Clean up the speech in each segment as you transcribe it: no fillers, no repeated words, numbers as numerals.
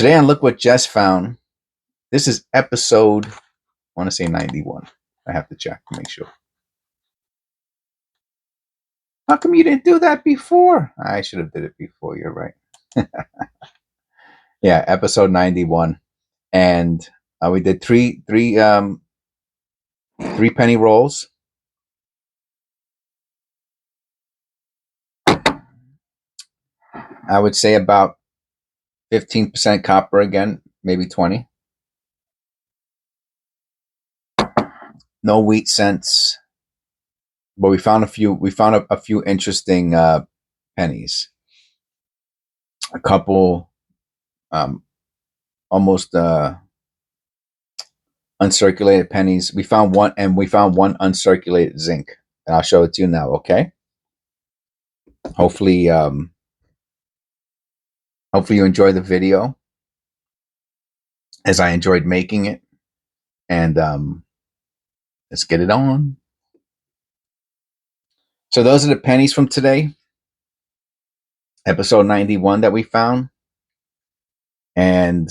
Today on Look What Jess Found, this is episode, I want to say 91. I have to check to make sure. How come you didn't do that before? I should have did it before, you're right. Yeah, episode 91. And we did three penny rolls. I would say about 15% copper again, maybe 20. No wheat cents. But we found a few interesting pennies. A couple almost uncirculated pennies. We found one uncirculated zinc. And I'll show it to you now, okay? Hopefully you enjoy the video as I enjoyed making it. And let's get it on. So those are the pennies from today. Episode 91 that we found. And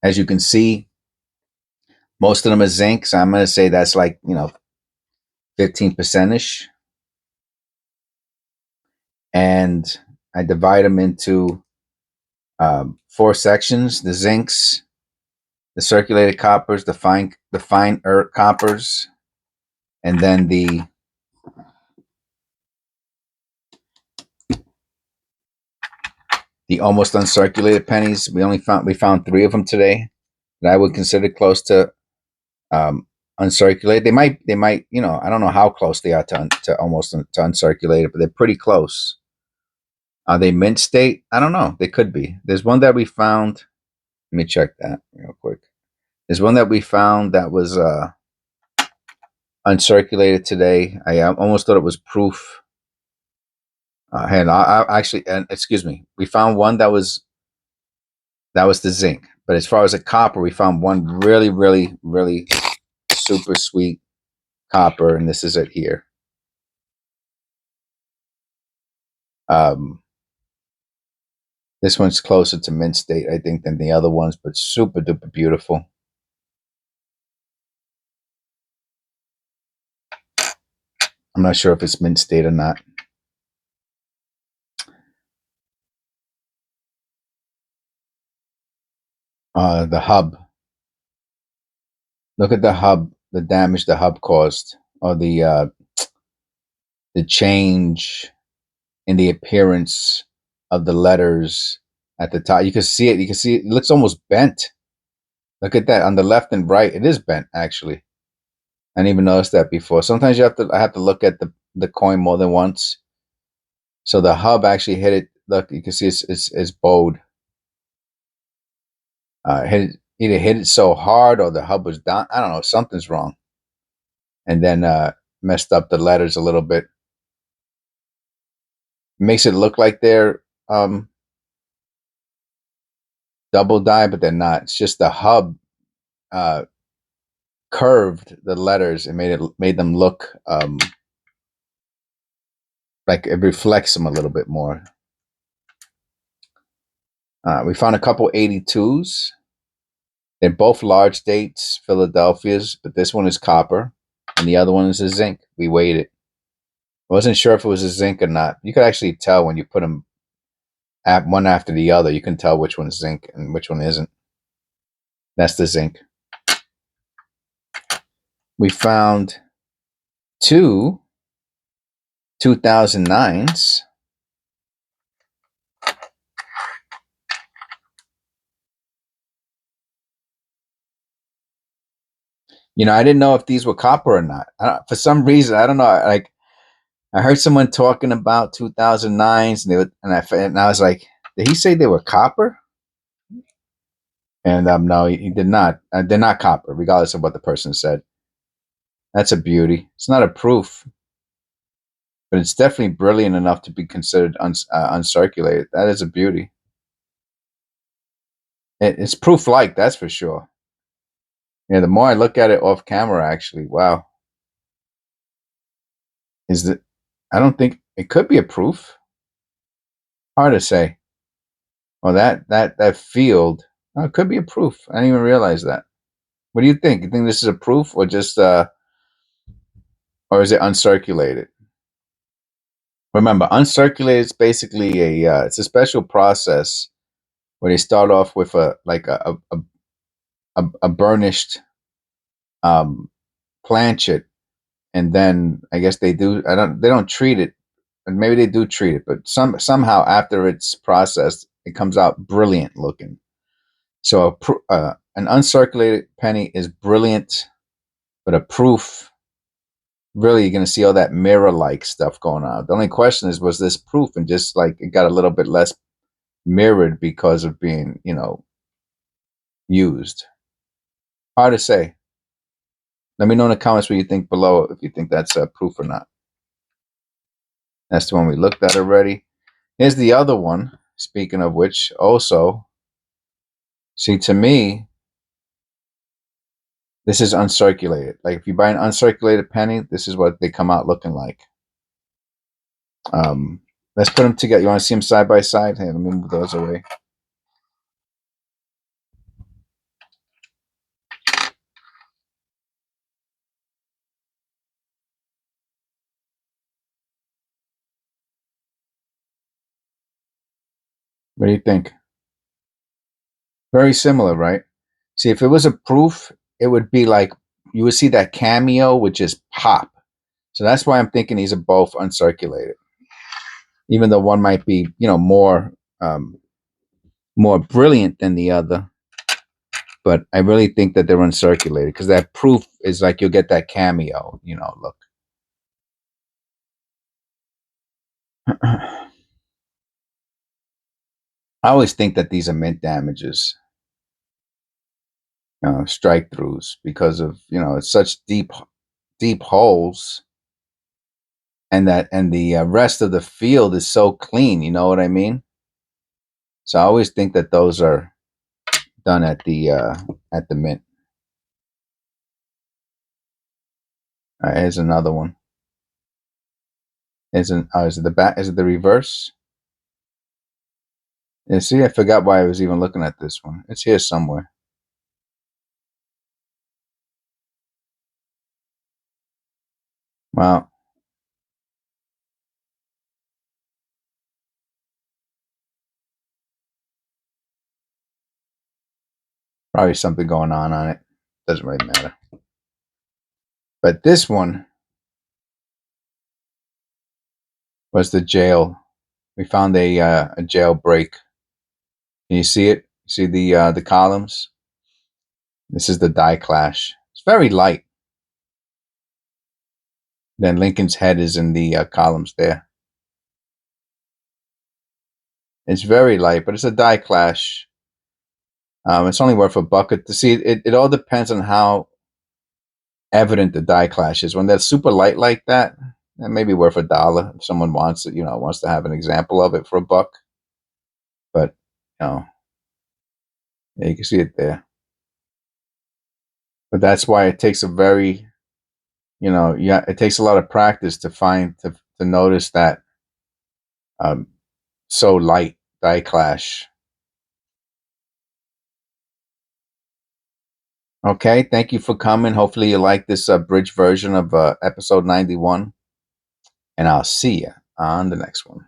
as you can see, most of them are zinc. So I'm going to say that's like, 15%-ish. And I divide them into 4 sections: the zincs, the circulated coppers, the fine earth coppers, and then the almost uncirculated pennies. We found 3 of them today that I would consider close to uncirculated. They might, I don't know how close they are to almost to uncirculated, but they're pretty close. Are they mint state? I don't know. They could be. There's one that we found. Let me check that real quick. There's one that we found that was uncirculated today. I almost thought it was proof. I actually, excuse me. We found one that was the zinc. But as far as the copper, we found one really, really, really super sweet copper, and this is it here. This one's closer to mint state, I think, than the other ones, but super duper beautiful. I'm not sure if it's mint state or not. The hub. Look at the hub, the damage the hub caused, or the change in the appearance of the letters at the top. You can see it. It looks almost bent. Look at that on the left and right. It is bent, actually. I didn't even notice that before. Sometimes I have to look at the coin more than once. So the hub actually hit it. Look, you can see it's bowed. Either hit it so hard or the hub was down. I don't know. Something's wrong. And then messed up the letters a little bit. Makes it look like they're double die, but they're not. It's just the hub curved the letters and made them look like it reflects them a little bit more. We found a couple 82s. They're both large dates, Philadelphia's, but this one is copper and the other one is a zinc. We weighed it. I wasn't sure if it was a zinc or not. You could actually tell when you put them one after the other. You can tell which one's zinc and which one isn't. That's the zinc. We found 2 2009s. I didn't know if these were copper or not. For some reason, I don't know. Like, I heard someone talking about 2009s, and I was like, did he say they were copper? And no, he did not. They're not copper, regardless of what the person said. That's a beauty. It's not a proof, but it's definitely brilliant enough to be considered uncirculated. That is a beauty. It's proof-like, that's for sure. Yeah, the more I look at it off camera, actually, wow. I don't think it could be a proof. Hard to say. Well, that field could be a proof. I didn't even realize that. What do you think? You think this is a proof, or just or is it uncirculated? Remember, uncirculated is basically it's a special process where they start off with a burnished um, planchet, and then I guess they don't treat it, and maybe they do treat it, but somehow after it's processed, it comes out brilliant looking. So an uncirculated penny is brilliant, but a proof, really, you're going to see all that mirror-like stuff going on. The only question is, was this proof and just like it got a little bit less mirrored because of being, used? Hard to say. Let me know in the comments what you think below, if you think that's proof or not. That's the one we looked at already. Here's the other one. Speaking of which, also, see, to me, this is uncirculated. Like if you buy an uncirculated penny, this is what they come out looking like. Let's put them together. You want to see them side by side? Hey, let me move those away. What do you think? Very similar, right? See, if it was a proof, it would be like you would see that cameo, which is pop. So that's why I'm thinking these are both uncirculated, even though one might be, more brilliant than the other. But I really think that they're uncirculated because that proof is like you'll get that cameo, look. I always think that these are mint damages, strike throughs, because of it's such deep holes, and the rest of the field is so clean. You know what I mean? So I always think that those are done at the mint. All right, here's another one. Is it the back? Is it the reverse? Yeah, see, I forgot why I was even looking at this one. It's here somewhere. Well, probably something going on it. Doesn't really matter. But this one was the jail. We found a jailbreak. Can you see it? See the columns? This is the die clash. It's very light. Then Lincoln's head is in the columns there. It's very light, but it's a die clash. It's only worth $1 to see. It all depends on how evident the die clash is. When they're super light like that, that may be worth $1 if someone wants it. Wants to have an example of it for $1. But yeah, you can see it there. But that's why it takes a very, it takes a lot of practice to notice that so light die clash. Okay, thank you for coming. Hopefully you like this abridged version of episode 91, and I'll see you on the next one.